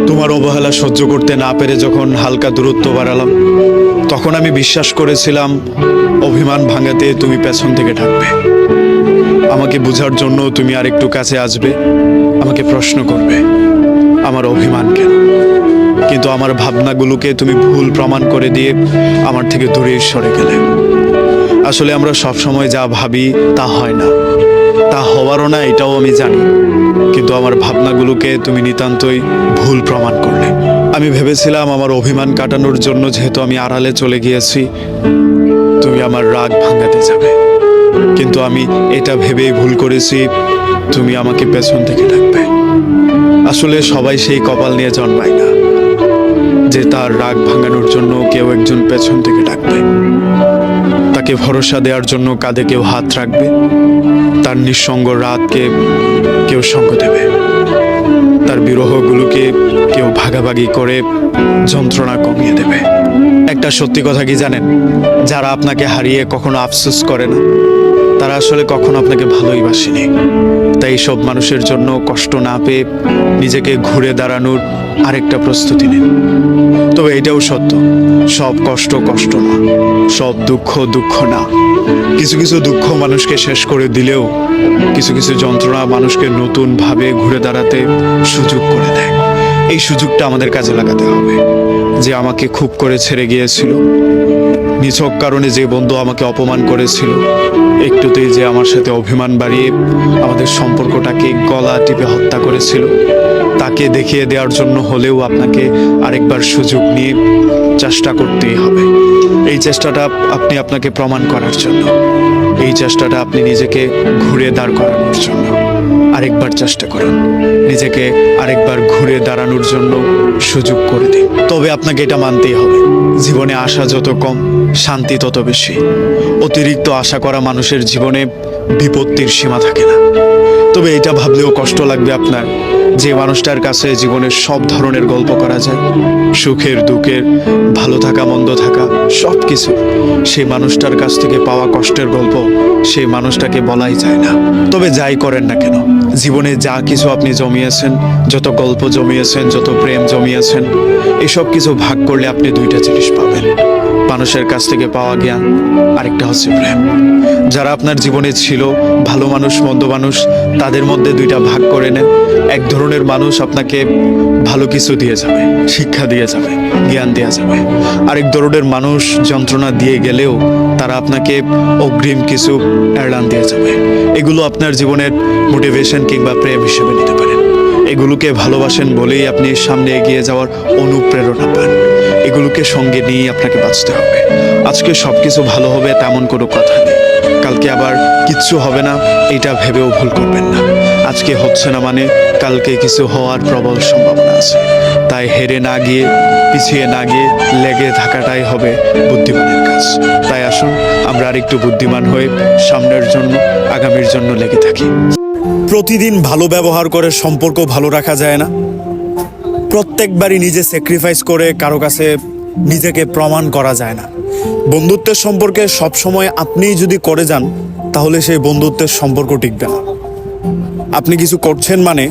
তোমার অবহেলা সহ্য করতে না পেরে যখন হালকা দূরত্ব বাড়ালাম, তখন আমি বিশ্বাস করেছিলাম অভিমান ভাঙাতে তুমি পেছন থেকে ডাকবে, আমাকে বোঝার জন্য তুমি আরেকটু কাছে আসবে, আমাকে প্রশ্ন করবে আমার অভিমান কেন। কিন্তু আমার ভাবনাগুলোকে তুমি ভুল প্রমাণ করে দিয়ে আমার থেকে দূরে সরে গেলে। আসলে আমরা সবসময় যা ভাবি তা হয় না, তা হওয়ারও না, এটাও আমি জানি। কিন্তু আমার ভাবনাগুলোকে তুমি নিতান্তই ভুল প্রমাণ করলে। আমি ভেবেছিলাম আমার অভিমান কাটানোর জন্য যেহেতু আমি আড়ালে চলে গিয়েছি, তুমি আমার রাগ ভাঙাতে যাবে। কিন্তু আমি এটা ভেবেই ভুল করেছি তুমি আমাকে পেছন থেকে ডাকবে। আসলে সবাই সেই কপাল নিয়ে জন্মায় না যে তার রাগ ভাঙানোর জন্য কেউ একজন পেছন থেকে ডাকবে, তাকে ভরসা দেওয়ার জন্য কাঁধে কেউ হাত রাখবে, তার নিঃসঙ্গ রাতকে কেউ সঙ্গ দেবে, তার বিরহগুলোকে কেউ ভাগাভাগি করে যন্ত্রণা কমিয়ে দেবে। একটা সত্যি কথা কি জানেন, যারা আপনাকে হারিয়ে কখনো আফসোস করে না, তারা আসলে কখনো আপনাকে ভালোই বাসেনি। তাই সব মানুষের জন্য কষ্ট না পেয়ে নিজেকে ঘুরে দাঁড়ানোর আরেকটা প্রস্তুতি নিন। তবে এটাও সত্য, সব কষ্ট কষ্ট না, সব দুঃখ দুঃখ না। কিছু কিছু দুঃখ মানুষকে শেষ করে দিলেও কিছু কিছু যন্ত্রণা মানুষকে নতুনভাবে ঘুরে দাঁড়াতে সুযোগ করে দেয়। এই সুযোগটা আমাদের কাজে লাগাতে হবে। যে আমাকে খুব করে ছেড়ে গিয়েছিল, নিছক কারণে যে বন্ধু আমাকে অপমান করেছিল, একটুতেই যে আমার সাথে অভিমান বাড়িয়ে আমাদের সম্পর্কটাকে গলা টিপে হত্যা করেছিল, তাকে দেখিয়ে দেওয়ার জন্য হলেও আপনাকে আরেকবার সুযোগ নিয়ে চেষ্টা করতেই হবে। এই চেষ্টাটা আপনি আপনাকে প্রমাণ করার জন্য, এই চেষ্টাটা আপনি নিজেকে ঘুরে দাঁড় করানোর জন্য। আরেকবার চেষ্টা করুন, নিজেকে আরেকবার ঘুরে দাঁড়ানোর জন্য সুযোগ করে দিন। তবে আপনাকে এটা মানতেই হবে, জীবনে আশা যত কম, শান্তি তত বেশি। অতিরিক্ত আশা করা মানুষের জীবনে বিপত্তির সীমা থাকে না। তবে এটা ভাবলেও কষ্ট লাগবে আপনার, যে মানুষটার কাছে জীবনের সব ধরনের গল্প করা যায়, সুখের দুঃখের, ভালো থাকা মন্দ থাকা সব কিছু, সেই মানুষটার কাছ থেকে পাওয়া কষ্টের গল্প সেই মানুষটাকে বলাই যায় না। তবে যাই করেন না কেন, জীবনে যা কিছু আপনি জমিয়েছেন, যত গল্প জমিয়েছেন, যত প্রেম জমিয়েছেন, এসব কিছু ভাগ করলে আপনি দুইটা জিনিস পাবেন। মানুষের কাছ থেকে পাওয়া জ্ঞান, আরেকটা হচ্ছে প্রেম। যারা আপনার জীবনে ছিল, ভালো মানুষ মন্দ মানুষ, তাদের মধ্যে দুইটা ভাগ করে নেন। এক ধরনের মানুষ আপনাকে ভালো কিছু দিয়ে যাবে, শিক্ষা দিয়ে যাবে, জ্ঞান দেওয়া যাবে। আরেক ধরনের মানুষ যন্ত্রণা দিয়ে গেলেও তারা আপনাকে অগ্রিম কিছু এড়ান দিয়ে যাবে। এগুলো আপনার জীবনের মোটিভেশন কিংবা প্রেম হিসেবে নিতে পারেন। এগুলোকে ভালোবাসেন বলেই আপনি সামনে এগিয়ে যাওয়ার অনুপ্রেরণা পান। এগুলোকে সঙ্গে নিয়ে আপনাকে বাঁচতে হবে। আজকে সবকিছু ভালো হবে তেমন কোনো কথা নেই, কালকে আবার কিচ্ছু হবে না এটা ভেবেও ভুল করবেন না। আজকে হচ্ছে না মানে কালকে কিছু হওয়ার প্রবল সম্ভাবনা আছে। তাই হেরে না গিয়ে, পিছিয়ে না গিয়ে লেগে থাকাটাই হবে বুদ্ধিমানের কাজ। তাই আসুন আমরা আরেকটু বুদ্ধিমান হয়ে সামনের জন্য, আগামীর জন্য লেগে থাকি। প্রতিদিন ভালো ব্যবহার করে সম্পর্ক ভালো রাখা যায় না। প্রত্যেকবারই নিজে স্যাক্রিফাইস করে কারো কাছে নিজেকে প্রমাণ করা যায় না। বন্ধুত্বের সম্পর্কে সবসময় আপনিই যদি করে যান, তাহলে সেই বন্ধুত্বের সম্পর্ক টিকবে না। আপনি কিছু করছেন মানে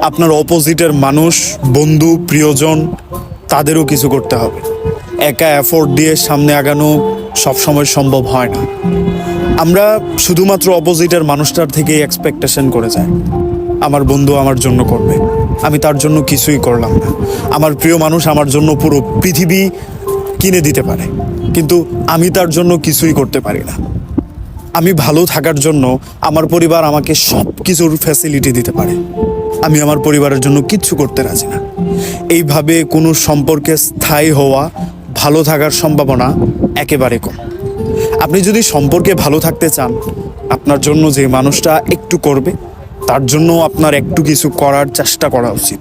আপনার অপোজিটের মানুষ, বন্ধু, প্রিয়জন, তাদেরও কিছু করতে হবে। একা এফোর্ট দিয়ে সামনে আগানো সবসময় সম্ভব হয় না। আমরা শুধুমাত্র অপোজিটের মানুষটার থেকেই এক্সপেকটেশন করে যাই, আমার বন্ধু আমার জন্য করবে, আমি তার জন্য কিছুই করলাম না। আমার প্রিয় মানুষ আমার জন্য পুরো পৃথিবী কিনে দিতে পারে, কিন্তু আমি তার জন্য কিছুই করতে পারি না। আমি ভালো থাকার জন্য আমার পরিবার আমাকে সব কিছুর ফ্যাসিলিটি দিতে পারে, আমি আমার পরিবারের জন্য কিচ্ছু করতে রাজি না। এইভাবে কোনো সম্পর্কে স্থায়ী হওয়া, ভালো থাকার সম্ভাবনা একেবারে কম। আপনি যদি সম্পর্কে ভালো থাকতে চান, আপনার জন্য যে মানুষটা একটু করবে, তার জন্য আপনার একটু কিছু করার চেষ্টা করা উচিত।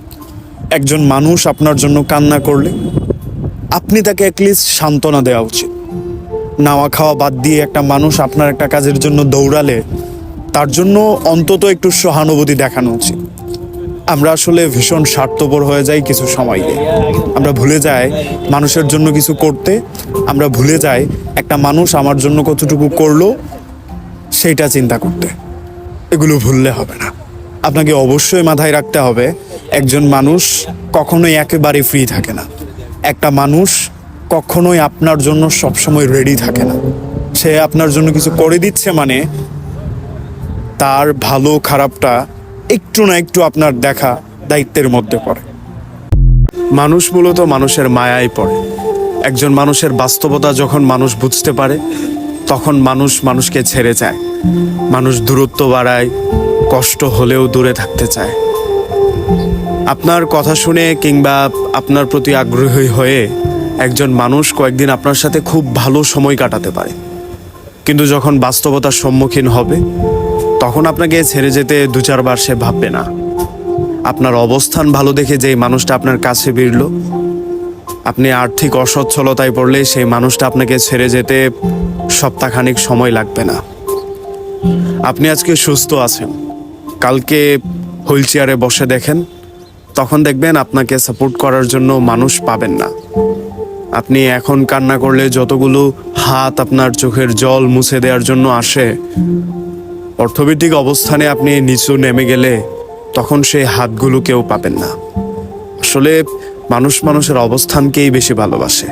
একজন মানুষ আপনার জন্য কান্না করলে আপনি তাকে অ্যাটলিস্ট সান্ত্বনা দেওয়া উচিত। নাওয়া খাওয়া বাদ দিয়ে একটা মানুষ আপনার একটা কাজের জন্য দৌড়ালে তার জন্য অন্তত একটু সহানুভূতি দেখানো উচিত। আমরা আসলে ভীষণ স্বার্থপর হয়ে যাই কিছু সময়, আমরা ভুলে যাই মানুষের জন্য কিছু করতে। আমরা ভুলে যাই একটা মানুষ আমার জন্য কতটুকু করলো সেইটা চিন্তা করতে। এগুলো ভুললে হবে না। আপনাকে অবশ্যই মাথায় রাখতে হবে, একজন মানুষ কখনোই একেবারে ফ্রি থাকে না। একটা মানুষ কখনোই আপনার জন্য সবসময় রেডি থাকে না। সে আপনার জন্য কিছু করে দিচ্ছে মানে তার ভালো খারাপটা একটু না একটু আপনার দেখা দায়িত্বের মধ্যে পড়ে। মানুষ মূলত মানুষের মায়ায় পড়ে। একজন মানুষের বাস্তবতা যখন মানুষ বুঝতে পারে, তখন মানুষ মানুষকে ছেড়ে যায়, মানুষ দূরত্ব বাড়ায়, কষ্ট হলেও দূরে থাকতে চায়। আপনার কথা শুনে কিংবা আপনার প্রতি আগ্রহী হয়ে একজন মানুষ কয়েকদিন আপনার সাথে খুব ভালো সময় কাটাতে পারে, কিন্তু যখন বাস্তবতার সম্মুখীন হবে তখন আপনাকে ছেড়ে যেতে 2-4 বার সে ভাববে না। আপনার অবস্থান ভালো দেখে যেই মানুষটা আপনার কাছে ভিড়ল, আপনি আর্থিক অসচ্ছলতায় পড়লে সেই মানুষটা আপনাকে ছেড়ে যেতে সপ্তাহখানিক সময় লাগবে না। আপনি আজকে সুস্থ আছেন, কালকে হুইল চেয়ারে বসে দেখেন, তখন দেখবেন আপনাকে সাপোর্ট করার জন্য মানুষ পাবেন না। আপনি এখন কান্না করলে যতগুলো হাত আপনার চোখের জল মুছে দেওয়ার জন্য আসে, অর্থনৈতিক অবস্থানে আপনি নিচু নেমে গেলে তখন সেই হাতগুলো কেউ পাবেন না। আসলে মানুষ মানুষের অবস্থানকেই বেশি ভালোবাসে।